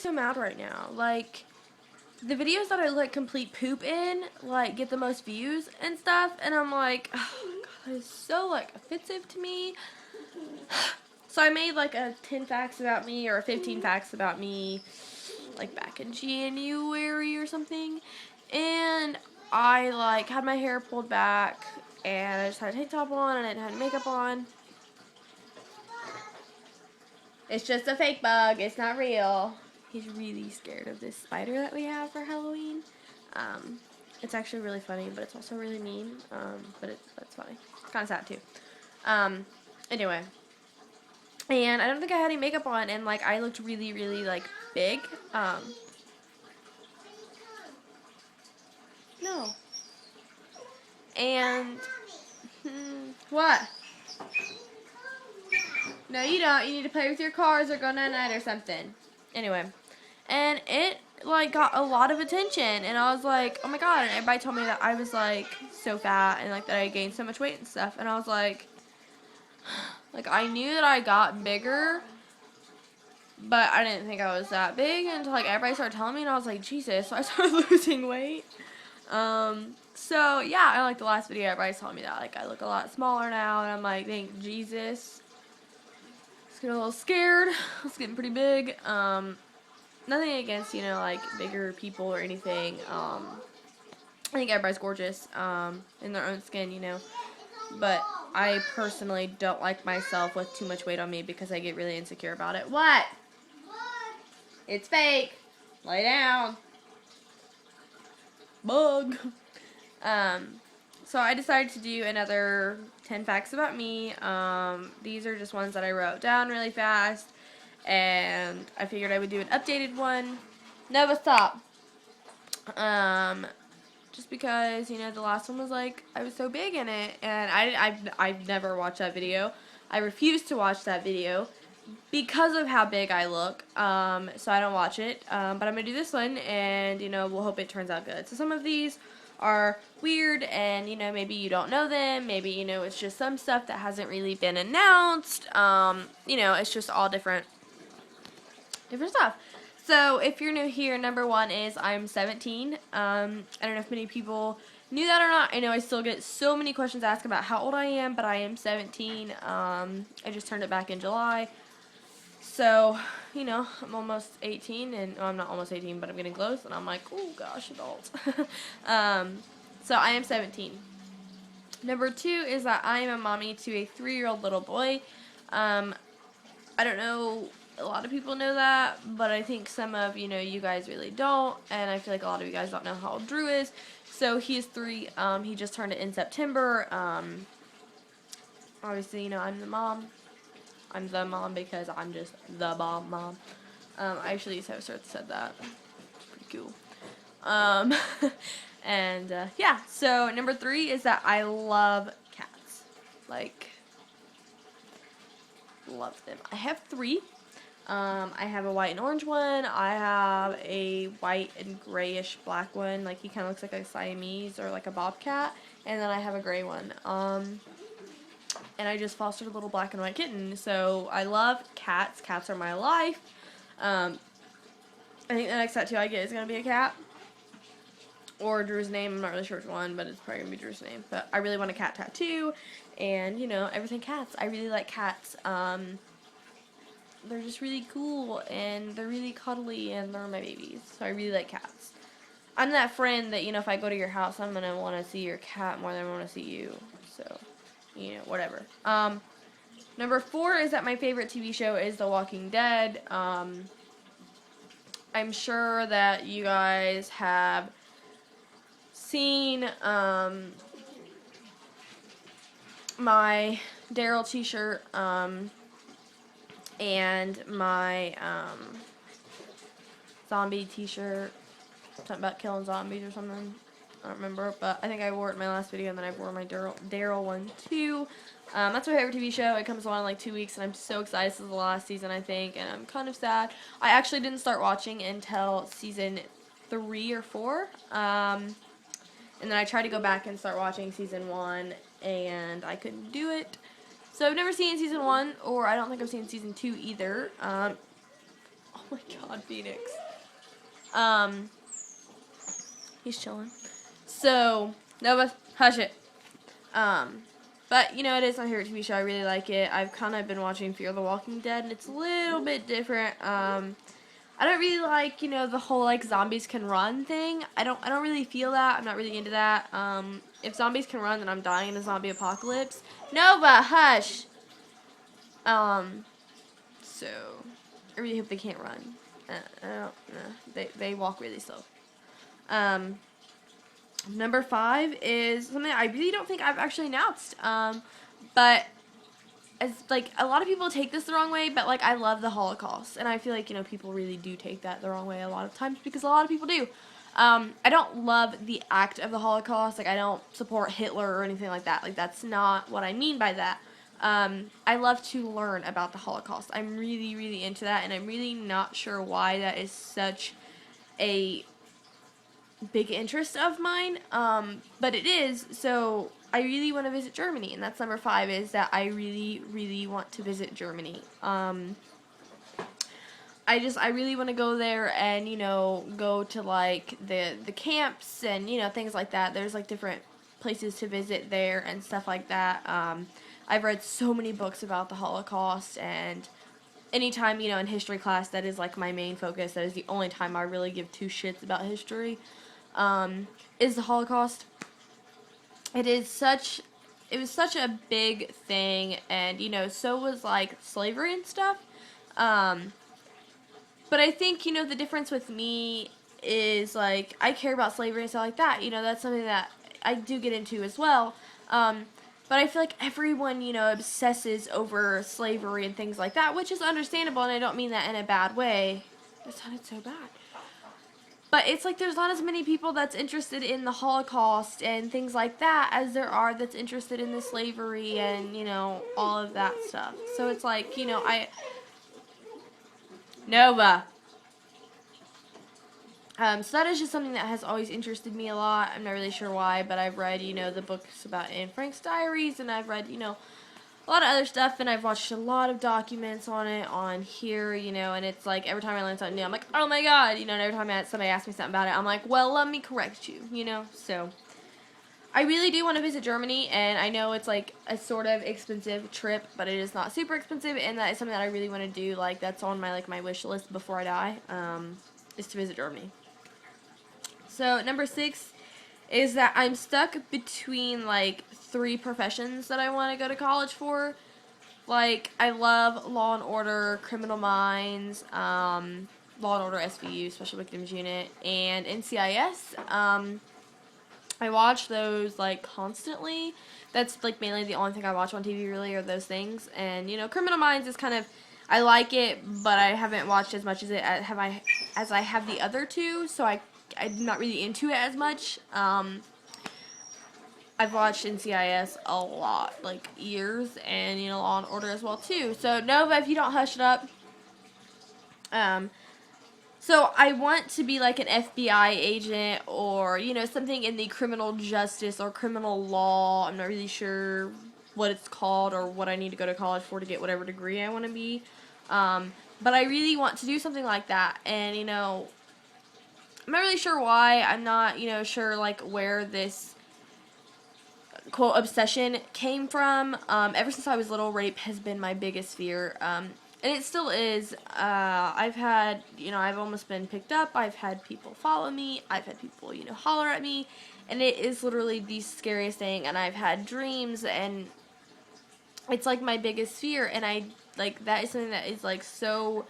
so mad right now. Like, the videos that I like complete poop in, like, get the most views and stuff, and I'm like, oh my god, that is so, like, offensive to me. So I made, like, a 10 facts about me, or a 15 facts about me, like, back in January or something, and I, like, had my hair pulled back, and I just had a tank top on, and I didn't have makeup on. It's just a fake bug, it's not real. He's really scared of this spider that we have for Halloween. It's actually really funny, but it's also really mean. But that's funny. It's kind of sad too. Anyway, and I don't think I had any makeup on, and like I looked really, really like big. No. And what? No, you don't. You need to play with your cars or go night-night or something. Anyway, and it like got a lot of attention, and I was like, oh my god, and everybody told me that I was like so fat and like that I gained so much weight and stuff, and I was like I knew that I got bigger, but I didn't think I was that big until like everybody started telling me, and I was like, Jesus, so I started losing weight. So yeah, I like the last video, everybody's telling me that like I look a lot smaller now, and I'm like, thank Jesus. Getting a little scared. It's getting pretty big. Nothing against, you know, like bigger people or anything. I think everybody's gorgeous in their own skin, you know. But I personally don't like myself with too much weight on me because I get really insecure about it. What? It's fake. Lay down. Bug. So I decided to do another 10 facts about me. These are just ones that I wrote down really fast, and I figured I would do an updated one. Nova, stop. Just because, you know, the last one was like, I was so big in it, and I've never watched that video. I refuse to watch that video because of how big I look, so I don't watch it, but I'm going to do this one, and, you know, we'll hope it turns out good. So some of these are weird, and, you know, maybe you don't know them, maybe, you know, it's just some stuff that hasn't really been announced, you know, it's just all different stuff. So, if you're new here, number one is I'm 17. I don't know if many people knew that or not. I know I still get so many questions asked about how old I am, but I am 17. I just turned it back in July. So, you know, I'm almost 18, and well, I'm not almost 18, but I'm getting close, and I'm like, oh gosh, adult. So I am 17. Number two is that I am a mommy to a 3-year-old little boy. I don't know, a lot of people know that, but I think some of, you know, you guys really don't, and I feel like a lot of you guys don't know how old Drew is. So he is 3. He just turned it in September. Obviously, you know, I'm the mom. I'm the mom because I'm just the mom. I actually used to have said that. It's pretty cool. And, yeah. So, number 3 is that I love cats. Like, love them. I have 3. I have a white and orange one. I have a white and grayish black one. Like, he kind of looks like a Siamese or like a bobcat. And then I have a gray one. And I just fostered a little black and white kitten. So I love cats. Cats are my life. I think the next tattoo I get is going to be a cat. Or Drew's name. I'm not really sure which one, but it's probably going to be Drew's name. But I really want a cat tattoo. And, you know, everything cats. I really like cats. They're just really cool. And they're really cuddly. And they're my babies. So I really like cats. I'm that friend that, you know, if I go to your house, I'm going to want to see your cat more than I want to see you. So, you know, whatever. Number 4 is that my favorite TV show is The Walking Dead. I'm sure that you guys have seen my Daryl t-shirt and my zombie t-shirt. Something about killing zombies or something. I don't remember, but I think I wore it in my last video, and then I wore my Daryl one too. That's my favorite TV show. It comes on in like 2 weeks, and I'm so excited. This is the last season, I think, and I'm kind of sad. I actually didn't start watching until season 3 or 4, and then I tried to go back and start watching season 1, and I couldn't do it. So I've never seen season 1, or I don't think I've seen season 2 either. Oh my god, Phoenix. He's chilling. So, Nova, hush it. But, you know, it is my favorite TV show. I really like it. I've kind of been watching Fear the Walking Dead, and it's a little bit different. I don't really like, you know, the whole, like, zombies can run thing. I don't really feel that. I'm not really into that. If zombies can run, then I'm dying in a zombie apocalypse. Nova, hush! So, I really hope they can't run. I don't know. They walk really slow. Number 5 is something I really don't think I've actually announced. But as like a lot of people take this the wrong way, but like I love the Holocaust, and I feel like, you know, people really do take that the wrong way a lot of times because a lot of people do. I don't love the act of the Holocaust. Like I don't support Hitler or anything like that. Like that's not what I mean by that. I love to learn about the Holocaust. I'm really, really into that, and I'm really not sure why that is such a big interest of mine, but it is. So I really want to visit Germany, and that's number 5, is that I really, really want to visit Germany. I really want to go there and, you know, go to like the camps and, you know, things like that. There's like different places to visit there and stuff like that. I've read so many books about the Holocaust, and anytime, you know, in history class, that is like my main focus. That is the only time I really give two shits about history. Is the Holocaust. It was such a big thing, and, you know, so was, like, slavery and stuff. But I think, you know, the difference with me is, like, I care about slavery and stuff like that. You know, that's something that I do get into as well. But I feel like everyone, you know, obsesses over slavery and things like that, which is understandable, and I don't mean that in a bad way. That sounded so bad. But it's like there's not as many people that's interested in the Holocaust and things like that as there are that's interested in the slavery and, you know, all of that stuff. So it's like, you know, Nova. So that is just something that has always interested me a lot. I'm not really sure why, but I've read, you know, the books about Anne Frank's diaries, and I've read, you know, a lot of other stuff, and I've watched a lot of documents on it on here, you know, and it's like every time I learn something new, I'm like, oh my god, you know, and every time somebody asks me something about it, I'm like, well, let me correct you, you know, so I really do want to visit Germany, and I know it's like a sort of expensive trip, but it is not super expensive, and that is something that I really want to do. Like, that's on my wish list before I die, is to visit Germany. So number 6 is that I'm stuck between like 3 professions that I want to go to college for. Like, I love Law and Order, Criminal Minds, Law and Order SVU, Special Victims Unit, and NCIS. I watch those like constantly. That's like mainly the only thing I watch on TV really are those things. And, you know, Criminal Minds is kind of, I like it, but I haven't watched as much as I have the other two, so I'm not really into it as much. I've watched NCIS a lot, like years, and, you know, Law and Order as well too. So Nova, if you don't hush it up. So I want to be like an FBI agent, or, you know, something in the criminal justice or criminal law. I'm not really sure what it's called or what I need to go to college for to get whatever degree I want to be. But I really want to do something like that, and, you know, I'm not really sure why. I'm not, you know, sure like where this quote obsession came from. Ever since I was little, rape has been my biggest fear. And it still is. I've had, you know, I've almost been picked up. I've had people follow me. I've had people, you know, holler at me. And it is literally the scariest thing. And I've had dreams, and it's like my biggest fear. And that is something that is like so,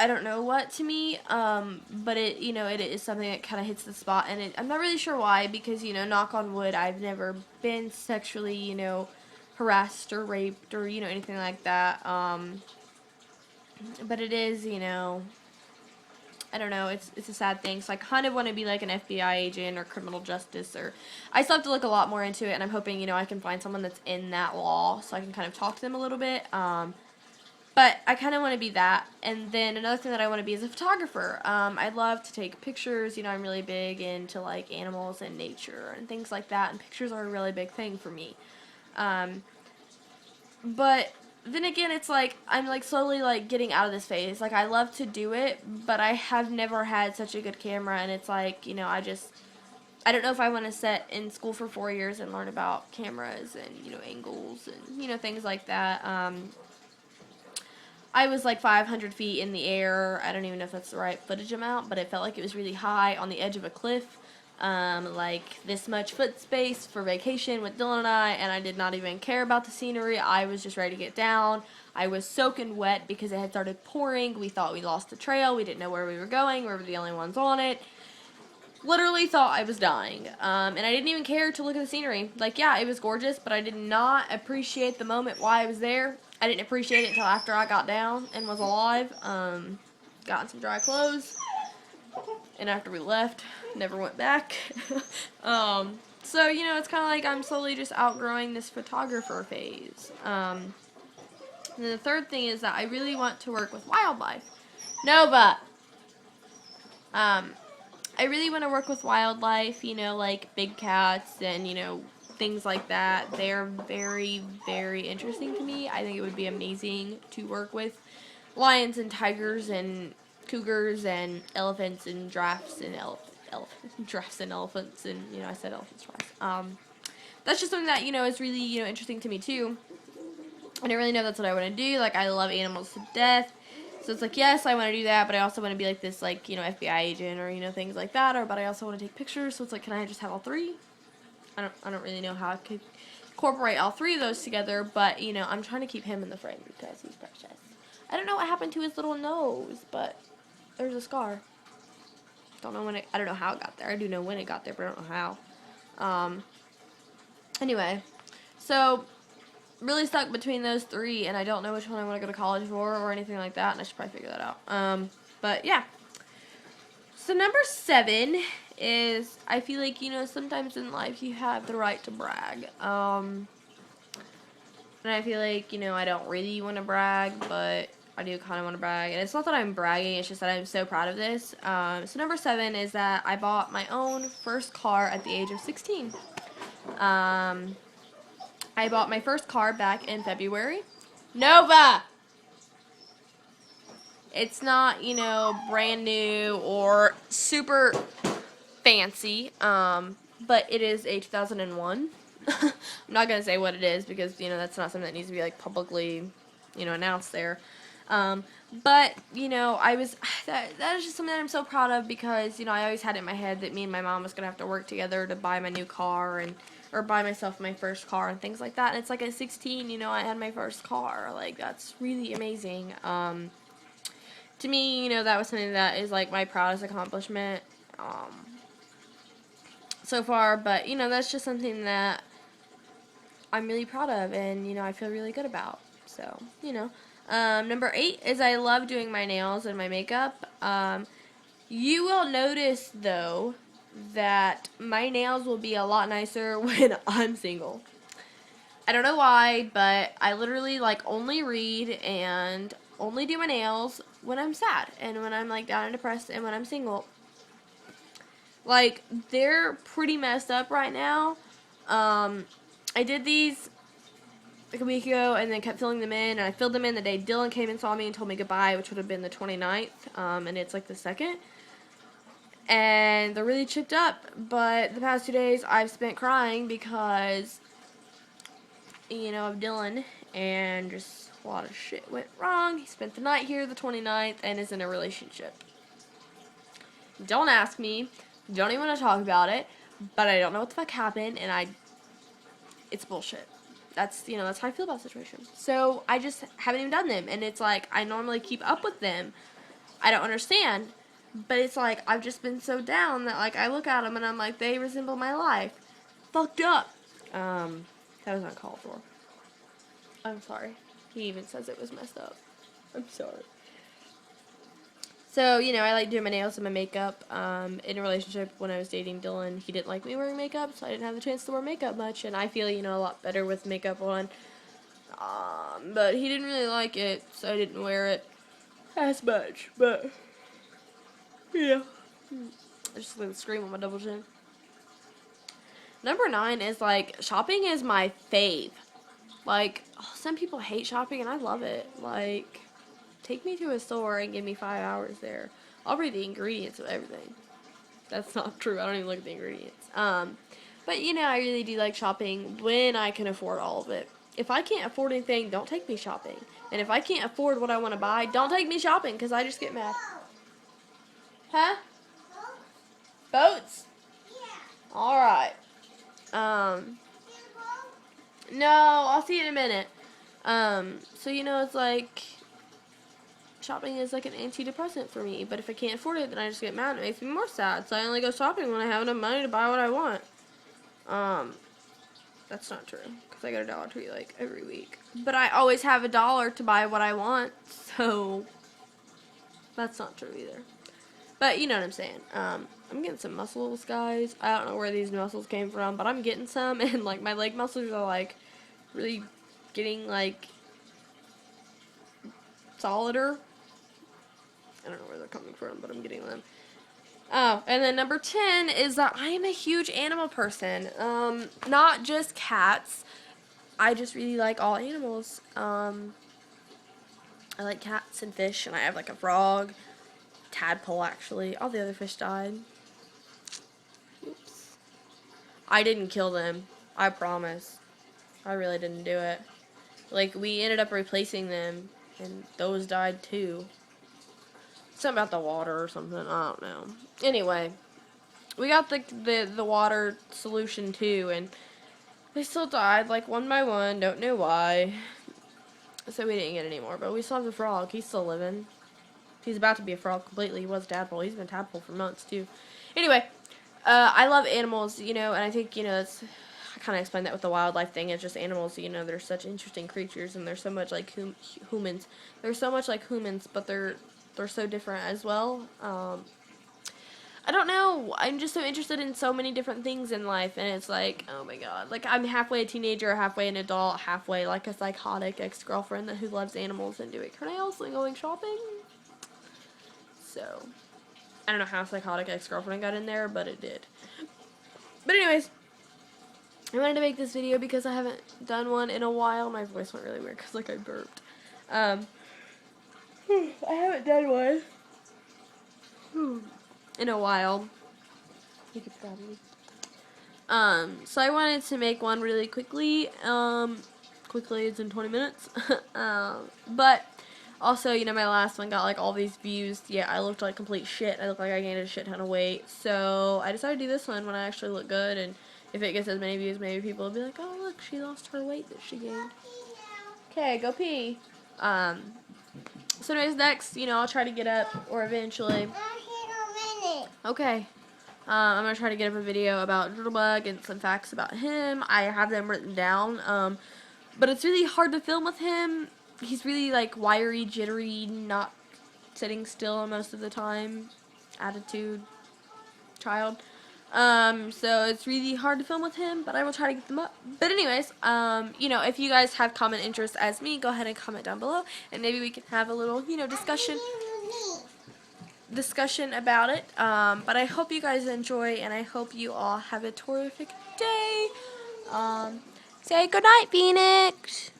I don't know what to me, but it, you know, it is something that kind of hits the spot, and I'm not really sure why, because, you know, knock on wood, I've never been sexually, you know, harassed or raped or, you know, anything like that, but it is, you know, I don't know, it's a sad thing, so I kind of want to be like an FBI agent or criminal justice, or, I still have to look a lot more into it, and I'm hoping, you know, I can find someone that's in that law, so I can kind of talk to them a little bit, but I kind of want to be that. And then another thing that I want to be is a photographer. I love to take pictures. You know, I'm really big into, like, animals and nature and things like that. And pictures are a really big thing for me. But then again, it's like I'm like slowly like getting out of this phase. Like I love to do it, but I have never had such a good camera, and it's like, you know, I don't know if I want to sit in school for 4 years and learn about cameras and, you know, angles and, you know, things like that. I was like 500 feet in the air. I don't even know if that's the right footage amount, but it felt like it was really high on the edge of a cliff. Like this much foot space for vacation with Dylan and I did not even care about the scenery. I was just ready to get down. I was soaking wet because it had started pouring. We thought we lost the trail. We didn't know where we were going. We were the only ones on it. Literally thought I was dying. And I didn't even care to look at the scenery. Like, yeah, it was gorgeous, but I did not appreciate the moment while I was there. I didn't appreciate it until after I got down and was alive. Got in some dry clothes. And after we left, never went back. So, you know, it's kind of like I'm slowly just outgrowing this photographer phase. And then the third thing is that I really want to work with wildlife. Nova! I really want to work with wildlife, you know, like big cats and, you know, things like that. They're very, very interesting to me. I think it would be amazing to work with lions and tigers and cougars and elephants and giraffes and elephants and, you know, I said elephants twice. That's just something that, you know, is really, you know, interesting to me too. I don't really know that's what I want to do. Like, I love animals to death. So it's like, yes, I want to do that, but I also want to be like this, like, you know, FBI agent or, you know, things like that. But I also want to take pictures. So it's like, can I just have all three? I don't really know how I could incorporate all three of those together. But, you know, I'm trying to keep him in the frame because he's precious. I don't know what happened to his little nose, but there's a scar. I don't know how it got there. I do know when it got there, but I don't know how. Anyway, so really stuck between those three, and I don't know which one I want to go to college for or anything like that, and I should probably figure that out. But yeah. So number 7 is, I feel like, you know, sometimes in life you have the right to brag. And I feel like, you know, I don't really want to brag, but I do kind of want to brag. And it's not that I'm bragging, it's just that I'm so proud of this. So number 7 is that I bought my own first car at the age of 16. I bought my first car back in February. Nova! It's not, you know, brand new or super fancy, but it is a 2001. I'm not going to say what it is because, you know, that's not something that needs to be, like, publicly, you know, announced there. But, you know, that is just something that I'm so proud of because, you know, I always had it in my head that me and my mom was going to have to work together to buy my new car or buy myself my first car and things like that. And it's like at 16, you know, I had my first car. Like, that's really amazing. To me, you know, that was something that is, like, my proudest accomplishment so far. But, you know, that's just something that I'm really proud of and, you know, I feel really good about. So, you know. Number 8 is I love doing my nails and my makeup. You will notice, though, that my nails will be a lot nicer when I'm single. I don't know why, but I literally, like, only read and only do my nails when I'm sad and when I'm, like, down and depressed and when I'm single. Like, they're pretty messed up right now. I did these like a week ago and then kept filling them in, and I filled them in the day Dylan came and saw me and told me goodbye, which would have been the 29th, and it's like the 2nd. And they're really chipped up, but the past 2 days I've spent crying because, you know, of Dylan, and just a lot of shit went wrong. He spent the night here the 29th and is in a relationship. Don't ask me. Don't even want to talk about it, but I don't know what the fuck happened, and it's bullshit. That's, you know, that's how I feel about the situation. So I just haven't even done them, and it's like I normally keep up with them. I don't understand. But it's like, I've just been so down that, like, I look at them and I'm like, they resemble my life. Fucked up. That was uncalled for. I'm sorry. He even says it was messed up. I'm sorry. So, you know, I like doing my nails and my makeup. In a relationship, when I was dating Dylan, he didn't like me wearing makeup, so I didn't have the chance to wear makeup much. And I feel, you know, a lot better with makeup on. But he didn't really like it, so I didn't wear it as much. But yeah. I just like to scream on my double chin. Number 9 is, like, shopping is my fave. Like, some people hate shopping, and I love it. Like, take me to a store and give me 5 hours there. I'll read the ingredients of everything. That's not true. I don't even look at the ingredients. But, you know, I really do like shopping when I can afford all of it. If I can't afford anything, don't take me shopping. And if I can't afford what I want to buy, don't take me shopping, because I just get mad. Huh? Boats? Yeah. Alright. No, I'll see you in a minute. So, you know, it's like, shopping is like an antidepressant for me. But if I can't afford it, then I just get mad. It makes me more sad. So I only go shopping when I have enough money to buy what I want. That's not true, because I go to Dollar Tree, like, every week. But I always have $1 to buy what I want, so that's not true either. But you know what I'm saying. I'm getting some muscles, guys. I don't know where these muscles came from, but I'm getting some, and, like, my leg muscles are, like, really getting, like, solider. I don't know where they're coming from, but I'm getting them. Oh, and then number 10 is that I am a huge animal person. Not just cats. I just really like all animals. I like cats and fish, and I have like a frog, tadpole actually. All the other fish died. Oops. I didn't kill them. I promise. I really didn't do it. Like, we ended up replacing them, and those died too. Something about the water or something. I don't know. Anyway, we got the water solution too, and they still died, like, one by one. Don't know why. So we didn't get any more. But we still have the frog. He's still living. He's about to be a frog completely. He was tadpole. He's been tadpole for months too. Anyway, I love animals, you know, and I think, you know, it's, I kind of explained that with the wildlife thing. It's just animals, you know, they're such interesting creatures, and they're so much like humans. They're so much like humans, but they're so different as well. I don't know. I'm just so interested in so many different things in life, and it's like, oh my god. Like, I'm halfway a teenager, halfway an adult, halfway like a psychotic ex-girlfriend who loves animals and doing her nails and going shopping. So, I don't know how psychotic ex-girlfriend got in there, but it did. But anyways, I wanted to make this video because I haven't done one in a while. My voice went really weird because, like, I burped. I haven't done one in a while. You could probably. So I wanted to make one really quickly. Quickly, it's in 20 minutes. But also, you know, my last one got, like, all these views. Yeah, I looked like complete shit. I looked like I gained a shit ton of weight. So I decided to do this one when I actually look good, and if it gets as many views, maybe people will be like, oh, look, she lost her weight that she gained. Okay, go pee. So anyways, next, you know, I'll try to get up, or eventually. Okay. I'm going to try to get up a video about Doodlebug and some facts about him. I have them written down. But it's really hard to film with him. He's really, like, wiry, jittery, not sitting still most of the time. Attitude child. So it's really hard to film with him, but I will try to get them up. But anyways, you know, if you guys have common interests as me, go ahead and comment down below, and maybe we can have a little, you know, discussion about it. But I hope you guys enjoy, and I hope you all have a terrific day. Say goodnight, Phoenix.